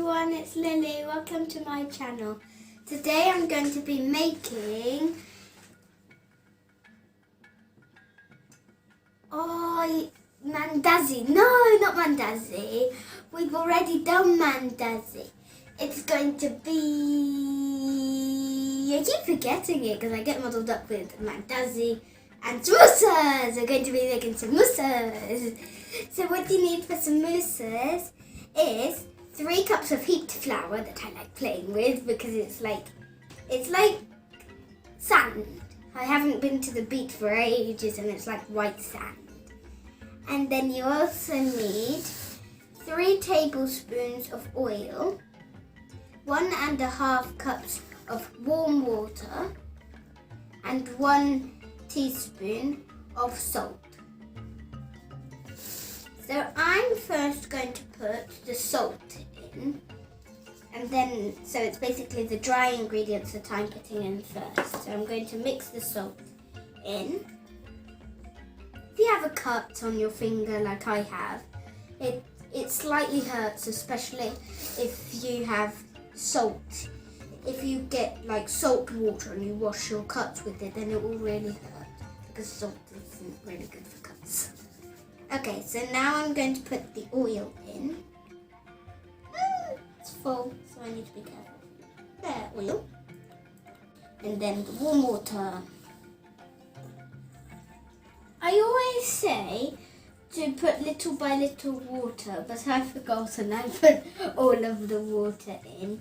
everyone, it's Lily. Welcome to my channel. Today I'm going to be making mandazi. No, not mandazi. We've already done mandazi. It's going to be... I keep forgetting it because I get muddled up with mandazi and samosas. We're going to be making samosas. So what you need for samosas is 3 cups of heaped flour that I like playing with because it's like sand. I haven't been to the beach for ages and it's like white sand. And then you also need 3 tablespoons of oil, 1.5 cups of warm water, and 1 teaspoon of salt. So I'm first going to put the salt in, and then, so it's basically the dry ingredients that I'm putting in first. So I'm going to mix the salt in. If you have a cut on your finger like I have, it slightly hurts, especially if you have salt. If you get like salt water and you wash your cuts with it, then it will really hurt because salt isn't really good for cuts. Okay, so now I'm going to put the oil in. It's full, so I need to be careful. There, oil. And then the warm water. I always say to put little by little water, but I've forgotten. I put all of the water in.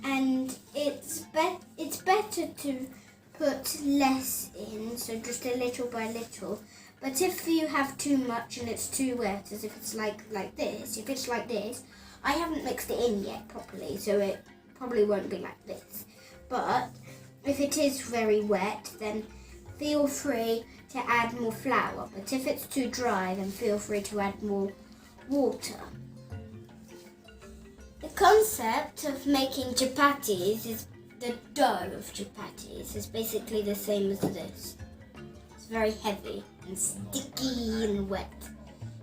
And it's better to put less in, so just a little by little. But if you have too much and it's too wet, as if it's like this, if it's like this, I haven't mixed it in yet properly, so it probably won't be like this. But if it is very wet, then feel free to add more flour. But if it's too dry, then feel free to add more water. The concept of making chapatis is the dough of chapatis is basically the same as this. It's very heavy and sticky and wet.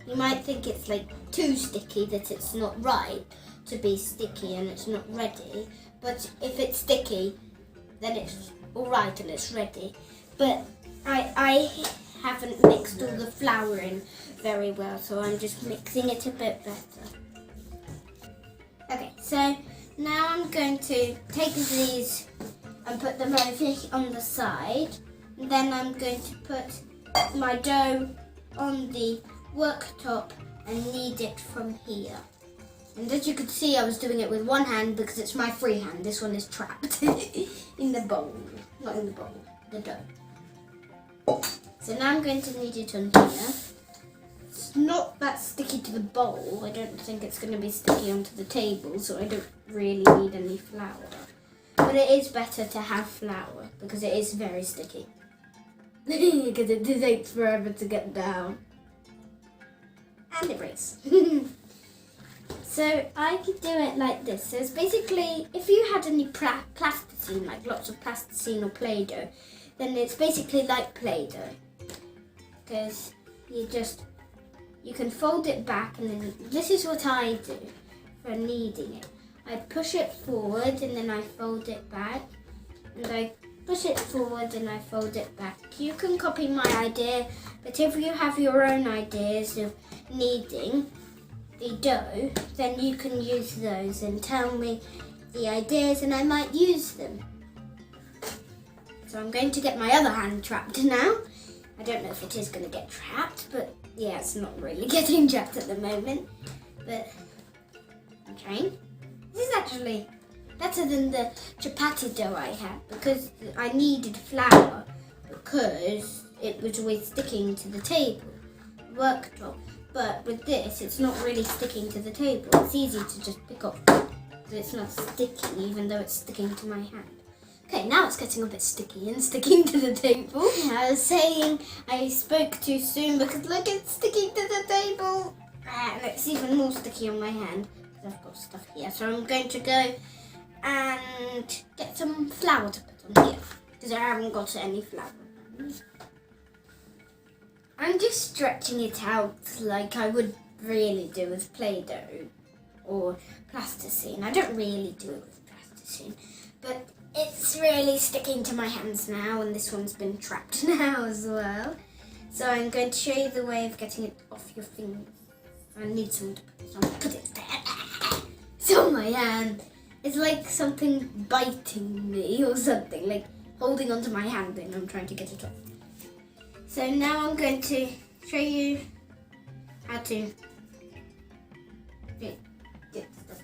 You might think it's like too sticky, that it's not right to be sticky and it's not ready. But if it's sticky, then it's alright and it's ready. But I haven't mixed all the flour in very well, so I'm just mixing it a bit better. Okay, so now I'm going to take these and put them over on the side. And then I'm going to put my dough on the worktop and knead it from here. And as you could see, I was doing it with one hand because it's my free hand. This one is trapped in the bowl. Not in the bowl, the dough. So now I'm going to knead it on here. It's not that sticky to the bowl. I don't think it's going to be sticky onto the table, so I don't really need any flour. But it is better to have flour because it is very sticky. Because it takes forever to get down. And it breaks. So I could do it like this. So it's basically, if you had any plasticine, like lots of plasticine or Play-Doh, then it's basically like Play-Doh. Because you can fold it back, and then this is what I do for kneading it. I push it forward and then I fold it back, and I push it forward and I fold it back. You can copy my idea, but if you have your own ideas of kneading the dough, then you can use those and tell me the ideas and I might use them. So I'm going to get my other hand trapped now. I don't know if it is going to get trapped, but yeah, it's not really getting trapped at the moment. But I'm trying. This is actually better than the chapati dough I had because I needed flour because it was always sticking to the table, worktop. But with this, it's not really sticking to the table. It's easy to just pick up, so it's not sticky even though it's sticking to my hand. Okay, now it's getting a bit sticky and sticking to the table. I was saying I spoke too soon because look, it's sticking to the table. And it's even more sticky on my hand because I've got stuff here. So I'm going to go and get some flour to put on here because I haven't got any flour. I'm just stretching it out like I would really do with Play-Doh. or plasticine. I don't really do it with plasticine, but it's really sticking to my hands now, and this one's been trapped now as well. So I'm going to show you the way of getting it off your fingers. I need someone to put this on. Put it there. It's on my hand. It's like something biting me or something, like holding onto my hand and I'm trying to get it off. So now I'm going to show you how to get stuff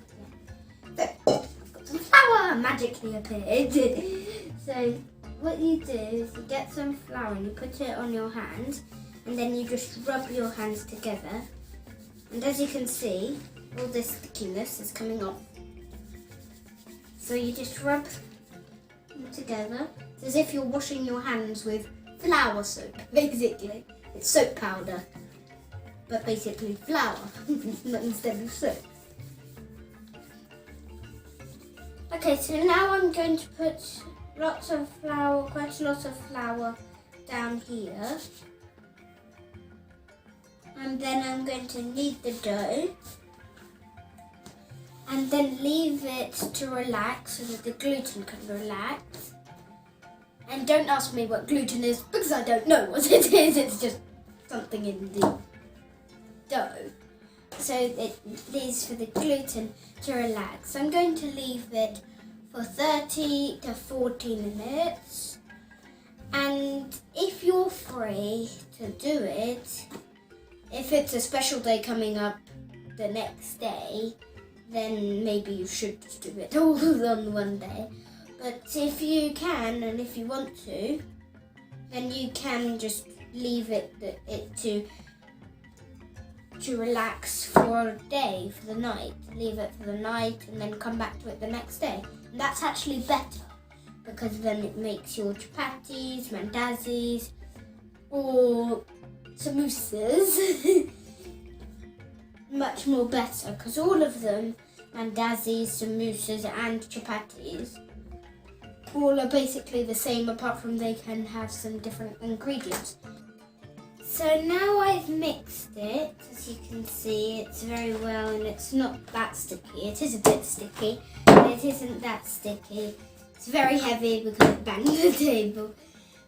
there. So, I've got some flour magically appeared. So what you do is you get some flour and you put it on your hand, and then you just rub your hands together. And as you can see, all this stickiness is coming off. So you just rub them together. It's as if you're washing your hands with flour soap, basically. It's soap powder, but basically flour instead of soap. Okay, so now I'm going to put lots of flour, quite a lot of flour down here. And then I'm going to knead the dough. And then leave it to relax so that the gluten can relax. And don't ask me what gluten is because I don't know what it is. It's just something in the dough. So it leaves for the gluten to relax. I'm going to leave it for 30 to 40 minutes. And if you're free to do it, if it's a special day coming up the next day, then maybe you should just do it all on one day. But if you can and if you want to, then you can just leave it to relax for a day, for the night. Leave it for the night and then come back to it the next day. And that's actually better because then it makes your chapatis, mandazis, or samosas much more better, because all of them, mandazis, samosas and chapatis, all are basically the same apart from they can have some different ingredients. So now I've mixed it, as you can see, it's very well and it's not that sticky. It is a bit sticky, but it isn't that sticky. It's very heavy because it banged the table.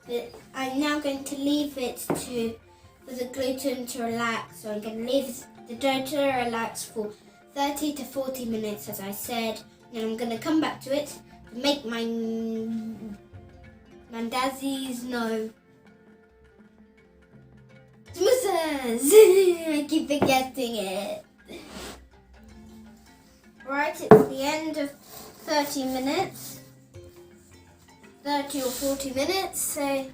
But I'm now going to leave it for the gluten to relax. So I'm going to leave the dough to relax for 30 to 40 minutes, as I said. And I'm going to come back to it to make my mandazis, samosas. I keep forgetting it. Right, it's the end of 30 minutes. 30 or 40 minutes. So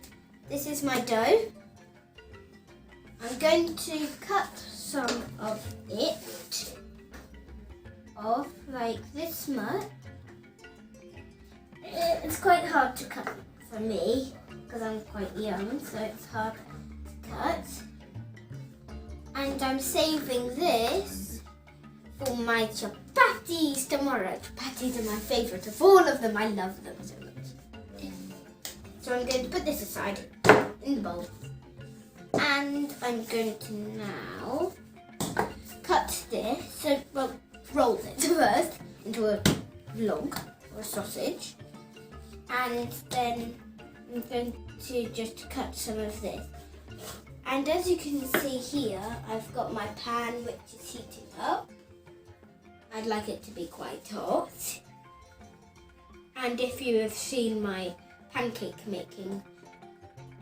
this is my dough. I'm going to cut some of it off like this much. It's quite hard to cut for me because I'm quite young, so it's hard to cut. And I'm saving this for my chapatis tomorrow. Chapatis are my favourite of all of them. I love them so much. So I'm going to put this aside in the bowl. And I'm going to now cut this, so well, roll it first into a log or a sausage. And then I'm going to just cut some of this. And as you can see here, I've got my pan which is heating up. I'd like it to be quite hot. And if you have seen my pancake making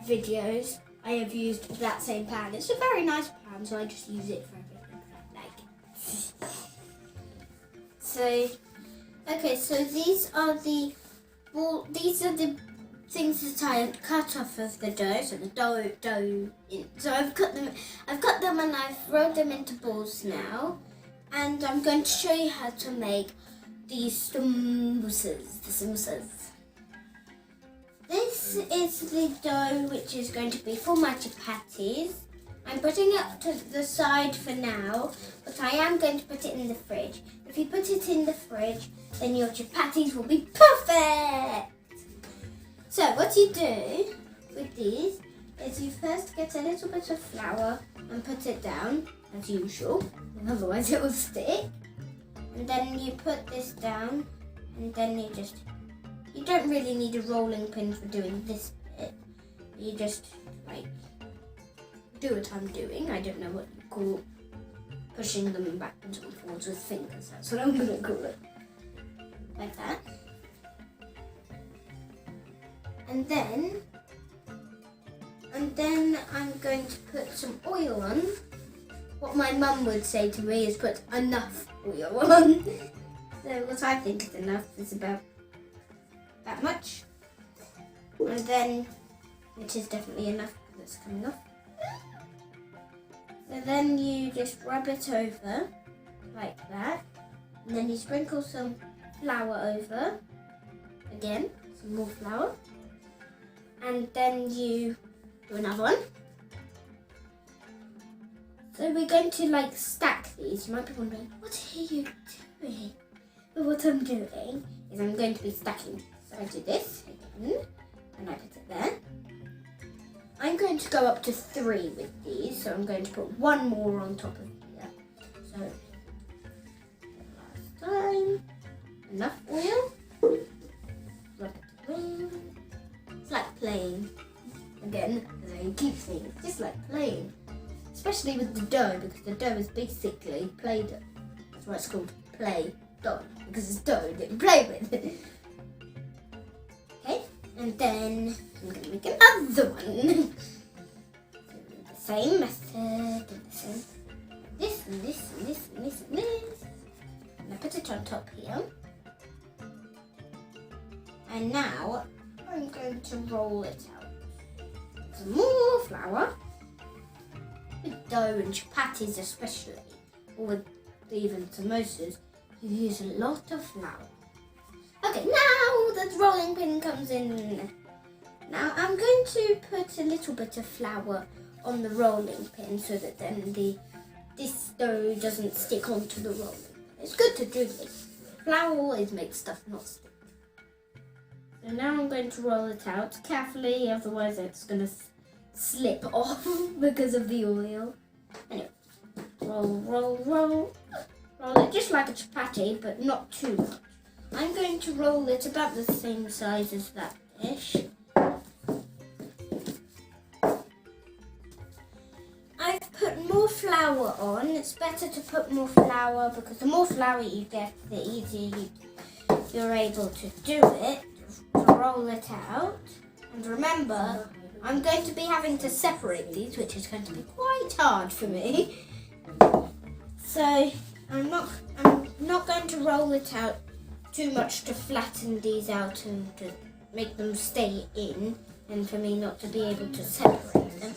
videos, I have used that same pan. It's a very nice pan, so I just use it for everything I like. So, okay, so these are the things that I cut off of the dough. So the dough. So I've cut them and I've rolled them into balls now, and I'm going to show you how to make these samosas. The samosas. This is the dough which is going to be for my chapatis. I'm putting it to the side for now, but I am going to put it in the fridge. If you put it in the fridge, then your chapatis will be perfect. So what you do with these is you first get a little bit of flour and put it down, as usual, otherwise it will stick. And then you put this down, and then you don't really need a rolling pin for doing this bit. You just like do what I'm doing. I don't know what you call pushing them backwards and forwards with fingers. That's what I'm going to call it. Like that. And then I'm going to put some oil on. What my mum would say to me is put enough oil on. So what I think is enough is about that much. And then, which is definitely enough because it's coming off. So then you just rub it over like that. And then you sprinkle some flour over. Again, some more flour. And then you do another one. So we're going to like stack these. You might be wondering, what are you doing? But what I'm doing is I'm going to be stacking. So I do this again, and I put it there. I'm going to go up to 3 with these, so I'm going to put one more on top of here. So last time, enough oil. Rub it away. It's like playing. Again, as I keep saying, it's just like playing. Especially with the dough, because the dough is basically play dough. That's why it's called play dough, because it's dough that you play with. Okay, and then I'm going to make another one. So the same method, do the same. This and this and this and this and this. And I put it on top here. And now I'm going to roll it out. Some more flour. With dough and chapatis especially, or with even samosas, you use a lot of flour. Okay, now the rolling pin comes in. Now I'm going to put a little bit of flour on the rolling pin so that then this dough doesn't stick onto the rolling pin. It's good to do this. Flour always makes stuff not stick. So now I'm going to roll it out carefully, otherwise it's going to slip off because of the oil. Anyway, roll, roll, roll. Roll it just like a chapati, but not too much. I'm going to roll it about the same size as that dish. I've put more flour on. It's better to put more flour because the more flour you get, the easier you're able to do it, to roll it out. And remember, I'm going to be having to separate these, which is going to be quite hard for me. So I'm not going to roll it out too much to flatten these out and to make them stay in, and for me not to be able to separate them.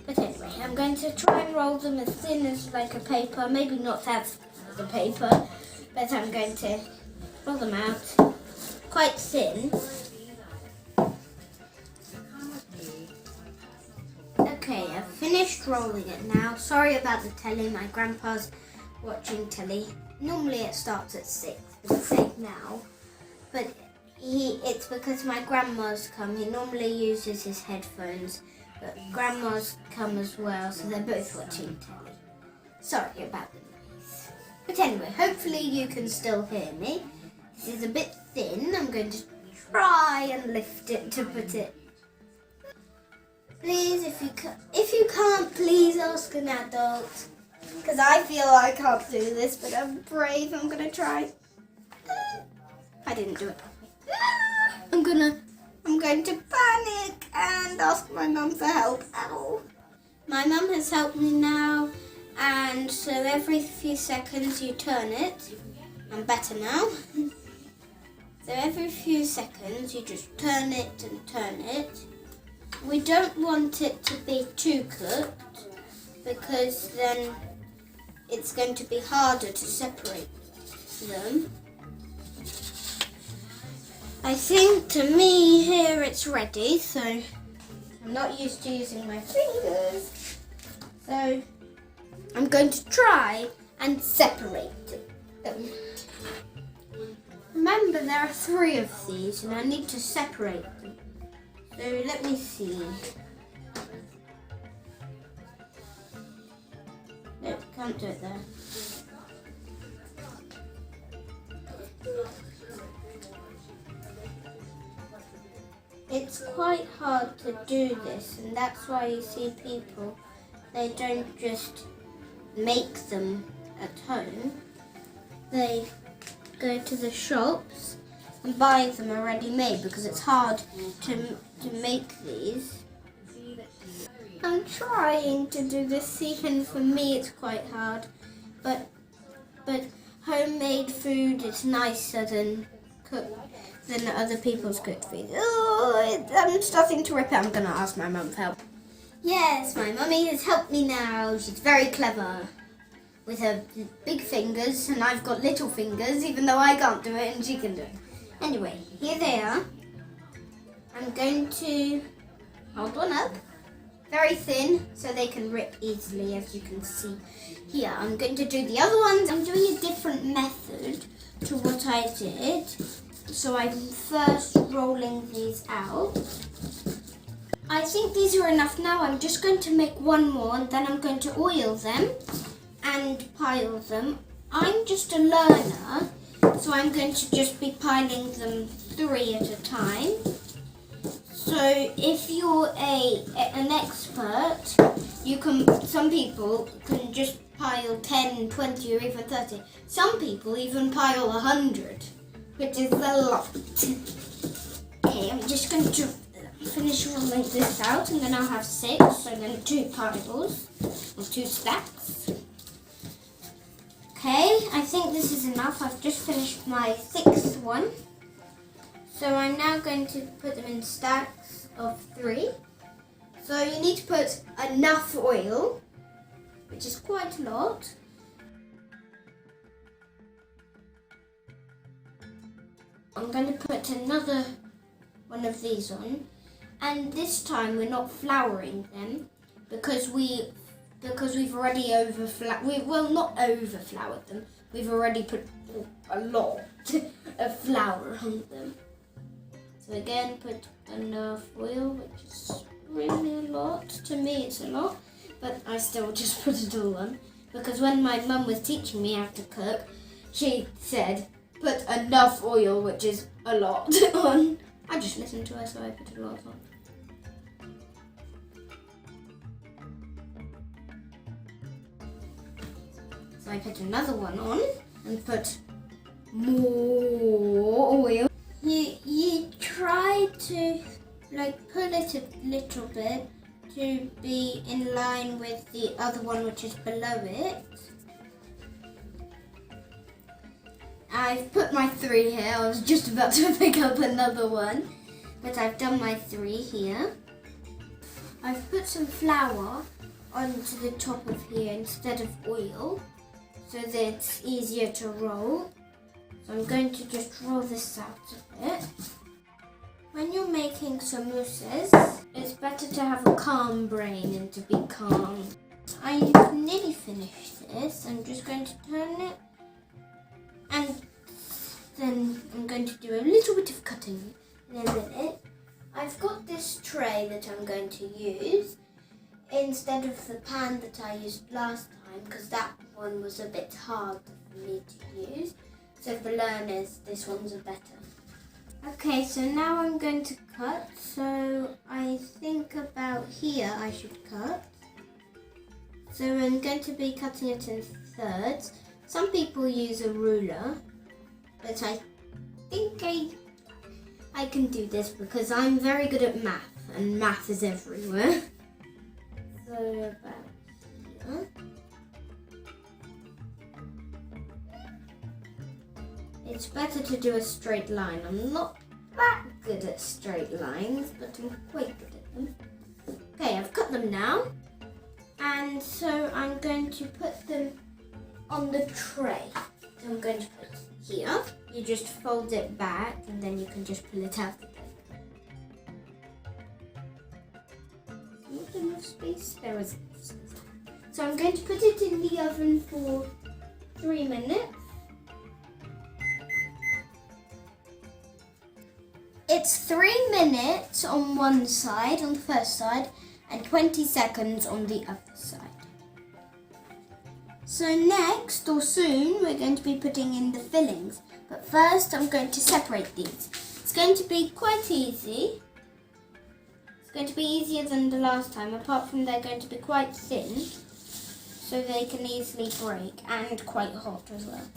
But anyway, I'm going to try and roll them as thin as like a paper, maybe not as thin as a paper, but I'm going to roll them out quite thin. Okay, I've finished rolling it now. Sorry about the telly, my grandpa's watching telly. Normally it starts at 6, but it's 8 now. But it's because my grandma's come. He normally uses his headphones, but grandma's come as well, so they're both watching telly. Sorry about the noise. But anyway, hopefully you can still hear me. This is a bit thin. I'm going to try and lift it to put it. Please, if you can't, please ask an adult. Because I feel I can't do this, but I'm brave. I'm going to try. I didn't do it properly. I'm going to panic and ask my mum for help. Ow. My mum has helped me now, and so every few seconds you turn it. I'm better now. So every few seconds you just turn it and turn it. We don't want it to be too cooked because then it's going to be harder to separate them. I think to me here it's ready, so I'm not used to using my fingers. So I'm going to try and separate them. Remember, there are 3 of these and I need to separate them. So let me see. Nope, can't do it there. quite hard to do this, and that's why you see people, they don't just make them at home. They go to the shops and buy them already made because it's hard to make these. I'm trying to do this, even for me it's quite hard, but homemade food is nicer than other people's cooked food. Oh, I'm starting to rip it. I'm gonna ask my mum for help. Yes, my mummy has helped me now. She's very clever with her big fingers, and I've got little fingers, even though I can't do it and she can do it. Anyway, here they are. I'm going to hold one up. Very thin, so they can rip easily, as you can see here. I'm going to do the other ones. I'm doing a different method to what I did. So I'm first rolling these out. I think these are enough now. I'm just going to make one more, and then I'm going to oil them and pile them. I'm just a learner, so I'm going to just be piling them 3 at a time. So if you're an expert, some people can just pile 10, 20 or even 30. Some people even pile 100, which is a lot. Okay, I'm just going to finish rolling this out, and then I'll have 6, so then 2 piles or 2 stacks. Okay, I think this is enough. I've just finished my 6th one. So I'm now going to put them in stacks of 3. So you need to put enough oil, which is quite a lot. I'm going to put another one of these on, and this time we're not flouring them because we've already not overfloured them. We've already put a lot of flour on them. So again, put enough oil, which is really a lot. To me it's a lot, but I still just put it all on. Because when my mum was teaching me how to cook, she said, put enough oil, which is a lot, on. I just listened to her, so I put a lot on. So I put another one on and put more oil. You try to pull it a little bit to be in line with the other one, which is below it. I've put my 3 here. I was just about to pick up another one, but I've done my 3 here. I've put some flour onto the top of here instead of oil, so that it's easier to roll. So I'm going to just roll this out a bit. When you're making samosas, it's better to have a calm brain and to be calm. I've nearly finished this. I'm just going to turn it, and then I'm going to do a little bit of cutting in a minute. I've got this tray that I'm going to use instead of the pan that I used last time, because that one was a bit hard for me to use. So for learners, this one's better. Okay, so now I'm going to cut. So I think about here I should cut. So I'm going to be cutting it in thirds. Some people use a ruler, but I think I can do this because I'm very good at math, and math is everywhere. So about here. It's better to do a straight line. I'm not that good at straight lines, but I'm quite good at them. Okay, I've cut them now. And so I'm going to put them on the tray. So I'm going to put it here. You just fold it back and then you can just pull it out again. Not enough space? There is enough space. So I'm going to put it in the oven for 3 minutes. It's 3 minutes on one side, on the first side, and 20 seconds on the other side. So next, or soon, we're going to be putting in the fillings. But first, I'm going to separate these. It's going to be quite easy. going to be easier than the last time, apart from they're going to be quite thin, so they can easily break, and quite hot as well.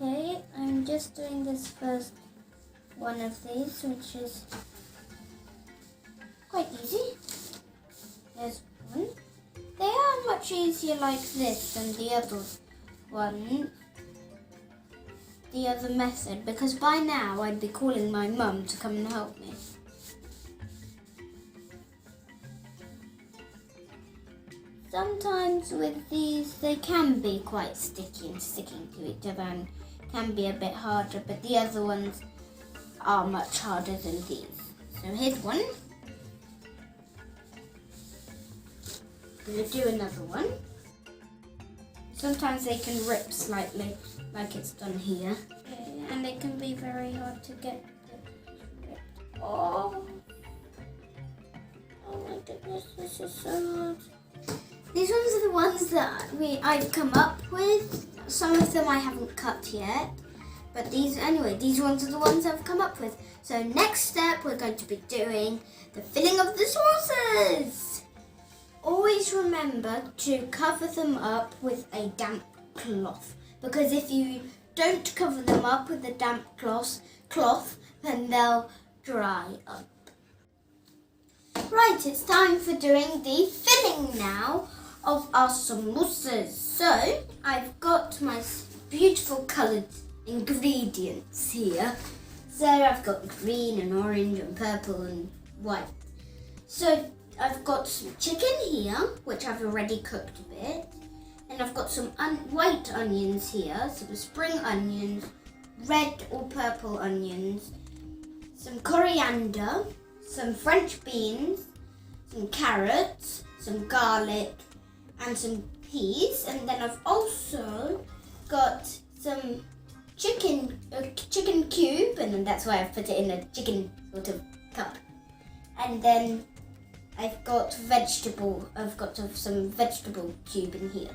Okay, I'm just doing this first one of these, which is quite easy. There's one. They are much easier like this than the other one, the other method, because by now I'd be calling my mum to come and help me. Sometimes with these they can be quite sticky and sticking to each other and can be a bit harder, but the other ones are much harder than these. So here's one. I'm going to do another one. Sometimes they can rip slightly, like it's done here. Okay, and they can be very hard to get ripped. Oh my goodness, this is so hard. These ones are the ones that I've come up with. Some of them I haven't cut yet. But these ones are the ones I've come up with. So next step, we're going to be doing the filling of the sauces. Always remember to cover them up with a damp cloth. Because if you don't cover them up with a damp cloth, then they'll dry up. Right, it's time for doing the filling now of our samosas. So, I've got my beautiful coloured ingredients here. So, I've got green and orange and purple and white. So, I've got some chicken here, which I've already cooked a bit. And I've got some white onions here, some spring onions, red or purple onions, some coriander, some French beans, some carrots, some garlic, and some peas. And then I've also got some chicken cube, and then that's why I've put it in a chicken sort of cup. And then I've got some vegetable cube in here.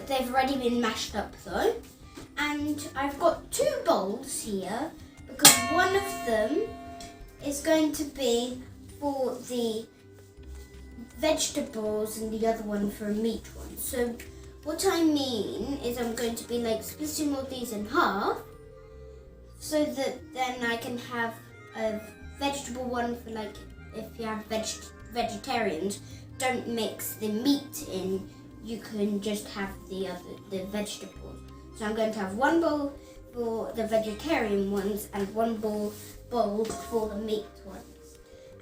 They've already been mashed up though. And I've got 2 bowls here, because one of them is going to be for the vegetables and the other one for a meat one. So what I mean is I'm going to be like splitting all these in half, so that then I can have a vegetable one for, like, if you have vegetarians, don't mix the meat in, you can just have the vegetables. So I'm going to have one bowl for the vegetarian ones and one bowl for the meat ones.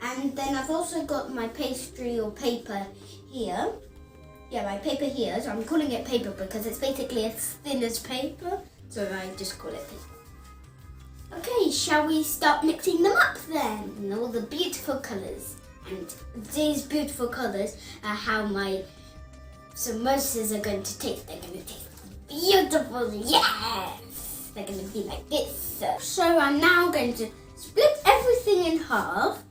And then I've also got my pastry or paper here. Yeah, my paper here, so I'm calling it paper because it's basically as thin as paper, so I just call it paper. Okay, shall we start mixing them up then? And all the beautiful colours. And these beautiful colours are how my samosas are going to taste. They're going to taste beautiful, yes! They're going to be like this. So I'm now going to split everything in half,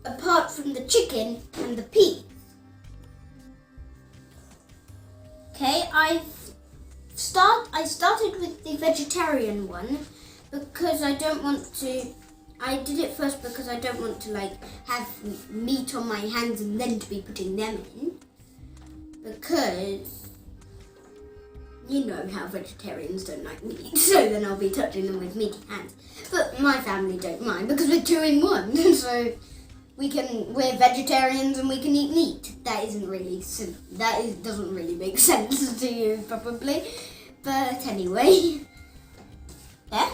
apart from the chicken and the peas. Okay, I started with the vegetarian one because I did it first because I don't want to like have meat on my hands and then to be putting them in, because you know how vegetarians don't like meat, so then I'll be touching them with meaty hands. But my family don't mind because we're 2 in 1, so we're vegetarians and we can eat meat. That doesn't really make sense to you probably, but anyway. There.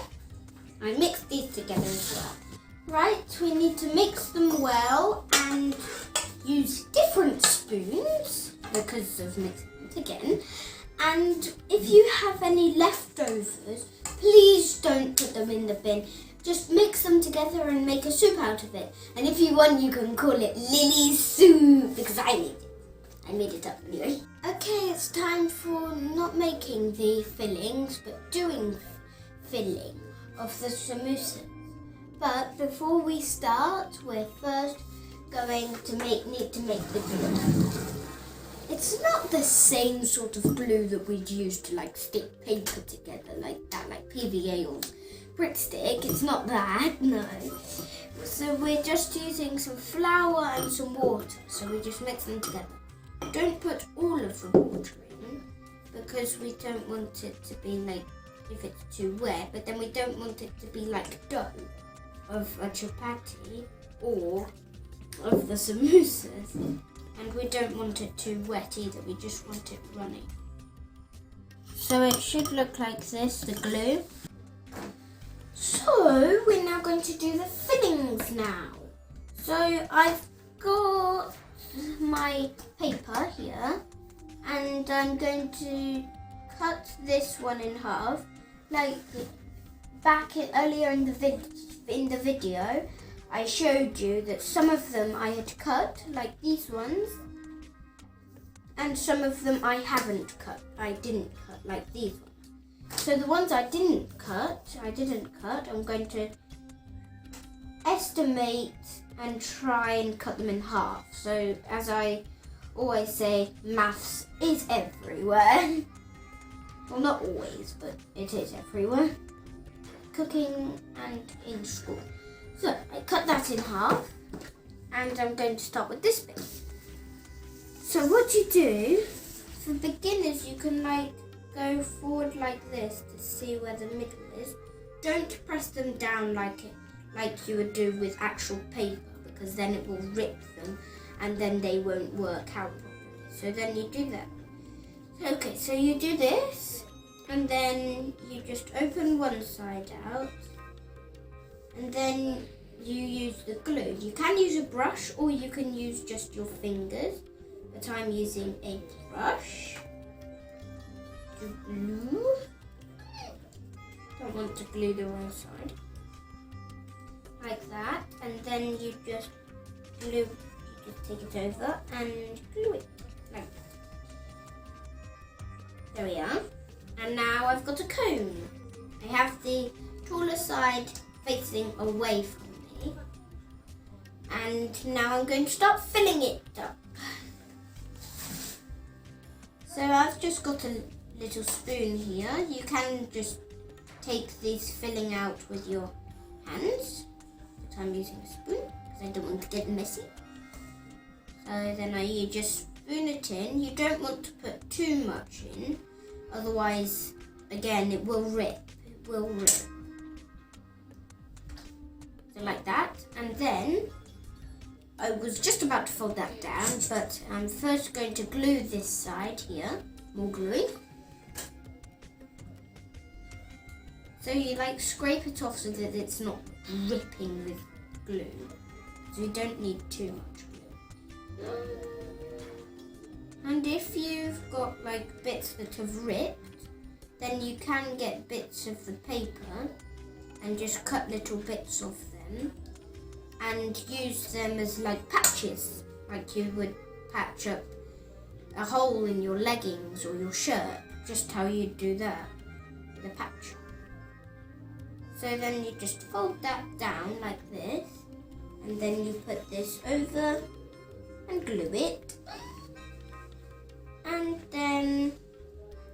I mixed these together as well. Right, we need to mix them well and use different spoons because of mixing it again. And if you have any leftovers, please don't put them in the bin. Just mix them together and make a soup out of it. And if you want, you can call it Lily's soup, because I made it. I made it up anyway. Okay, it's time for not making the fillings, but doing filling of the samosas. But before we start, we're first going to need to make the glue. It's not the same sort of glue that we'd use to like stick paper together like that, like PVA or brick stick. It's not that, no. So we're just using some flour and some water. So we just mix them together. Don't put all of the water in because we don't want it to be like, if it's too wet, but then we don't want it to be like dough of a chapati or of the samosas. And we don't want it too wet either, we just want it runny. So it should look like this, the glue. So we're now going to do the fillings now. So I've got my paper here and I'm going to cut this one in half. Like earlier in the video, I showed you that some of them I had cut, like these ones, and some of them I didn't cut, like these ones. So the ones I didn't cut, I'm going to estimate and try and cut them in half. So as I always say, maths is everywhere. Well, not always, but it is everywhere. Cooking and in school. So I cut that in half and I'm going to start with this bit. So what you do, for beginners, you can like go forward like this to see where the middle is. Don't press them down like you would do with actual paper, because then it will rip them and then they won't work out properly. So then you do that. Okay, so you do this and then you just open one side out and then you use the glue. You can use a brush or you can use just your fingers, but I'm using a brush to glue. Don't want to glue the wrong side. Like that, and then you just take it over and glue it like that. There we are. And now I've got a cone. I have the taller side facing away from me. And now I'm going to start filling it up. So I've just got a little spoon here. You can just take these filling out with your hands. But I'm using a spoon because I don't want to get messy. So then you just spoon it in. You don't want to put too much in. Otherwise, again, it will rip. It will rip. So like that. And then, I was just about to fold that down, but I'm first going to glue this side here. More gluing. So you like scrape it off so that it's not dripping with glue. So you don't need too much glue. And if you've got like bits that have ripped, then you can get bits of the paper and just cut little bits of them and use them as like patches, like you would patch up a hole in your leggings or your shirt, just how you do that with a patch. So then you just fold that down like this, and then you put this over and glue it. And then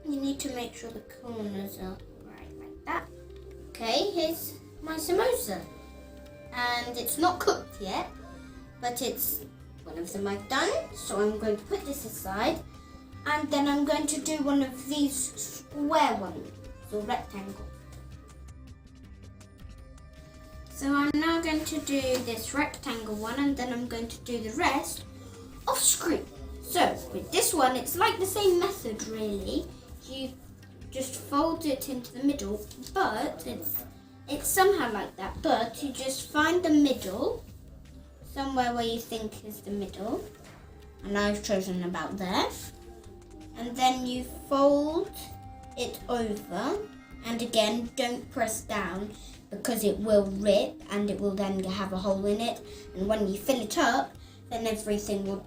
you need to make sure the corners are right like that. Okay, here's my samosa. And it's not cooked yet, but it's one of them I've done. So I'm going to put this aside, and then I'm going to do one of these square ones, or rectangle. So I'm now going to do this rectangle one, and then I'm going to do the rest off screen. So with this one, it's like the same method really. You just fold it into the middle, but it's somehow like that. But you just find the middle, somewhere where you think is the middle, and I've chosen about there. And then you fold it over, and again, don't press down because it will rip and it will then have a hole in it. And when you fill it up, then everything will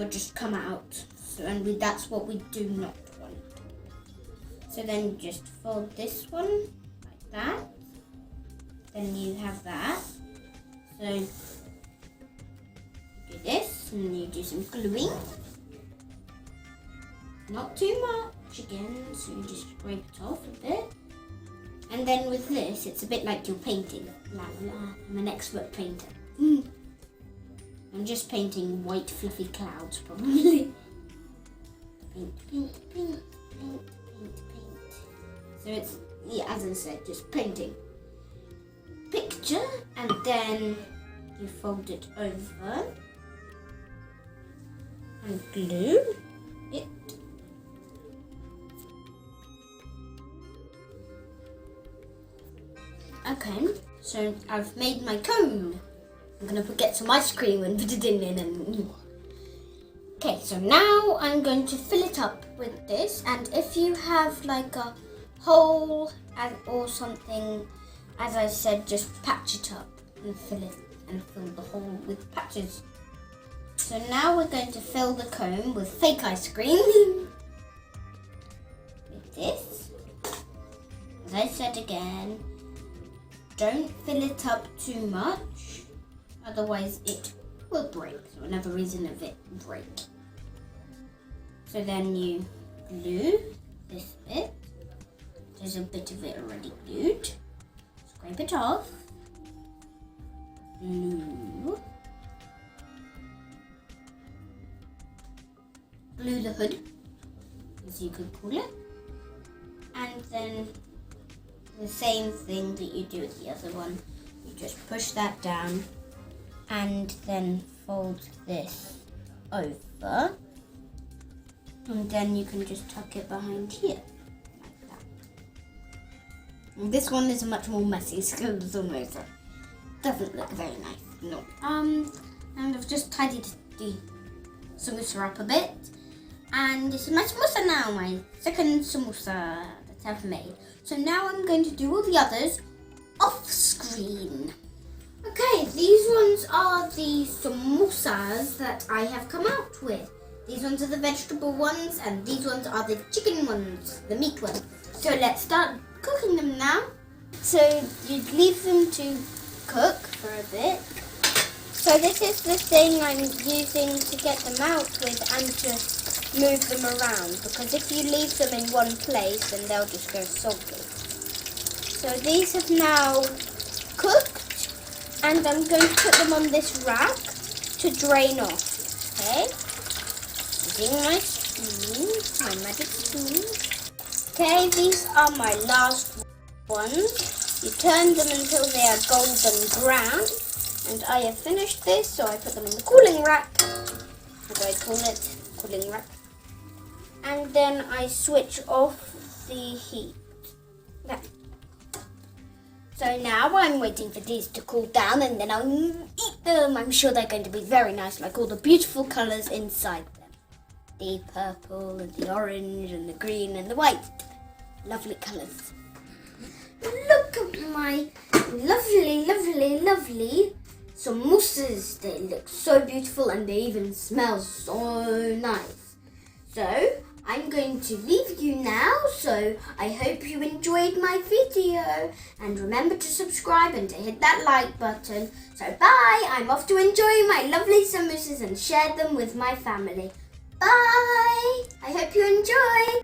just come out. So, and that's what we do not want. So then you just fold this one like that. Then you have that. So you do this, and you do some gluing. Not too much again, so you just scrape it off a bit. And then with this, it's a bit like you're painting. La, la. I'm an expert painter. I'm just painting white fluffy clouds, probably. Paint, paint, paint, paint, paint, paint. So it's, yeah, as I said, just painting. Picture, and then you fold it over and glue it. Okay, so I've made my cone. I'm gonna get some ice cream and put it in it. And okay, so now I'm going to fill it up with this. And if you have like a hole or something, as I said, just patch it up and fill the hole with patches. So now we're going to fill the cone with fake ice cream. With this. As I said again, don't fill it up too much, otherwise it will break. So another reason of it break. So then you glue this bit. There's a bit of it already glued. Scrape it off. Glue. Glue the hood, as you could call it. And then the same thing that you do with the other one. You just push that down and then fold this over. And then you can just tuck it behind here, like that. And this one is much more messy, so it's almost doesn't look very nice. No. And I've just tidied the samosa up a bit. And it's my samosa now, my second samosa that I've made. So now I'm going to do all the others off screen. Okay, these ones are the samosas that I have come out with. These ones are the vegetable ones and these ones are the chicken ones, the meat ones. So let's start cooking them now. So you leave them to cook for a bit. So this is the thing I'm using to get them out with and to move them around, because if you leave them in one place then they'll just go soggy. So these have now cooked and I'm going to put them on this rack to drain off. Okay? Using my spoon, my magic spoon. Okay, these are my last ones. You turn them until they are golden brown. And I have finished this, so I put them in the cooling rack, as I call it, cooling rack. And then I switch off the heat. There. So now I'm waiting for these to cool down and then I'll eat them. I'm sure they're going to be very nice, like all the beautiful colours inside them. The purple and the orange and the green and the white. Lovely colours. Look at my lovely, lovely, lovely samosas. They look so beautiful and they even smell so nice. So I'm going to leave you now, so I hope you enjoyed my video. And remember to subscribe and to hit that like button. So bye, I'm off to enjoy my lovely samosas and share them with my family. Bye, I hope you enjoy.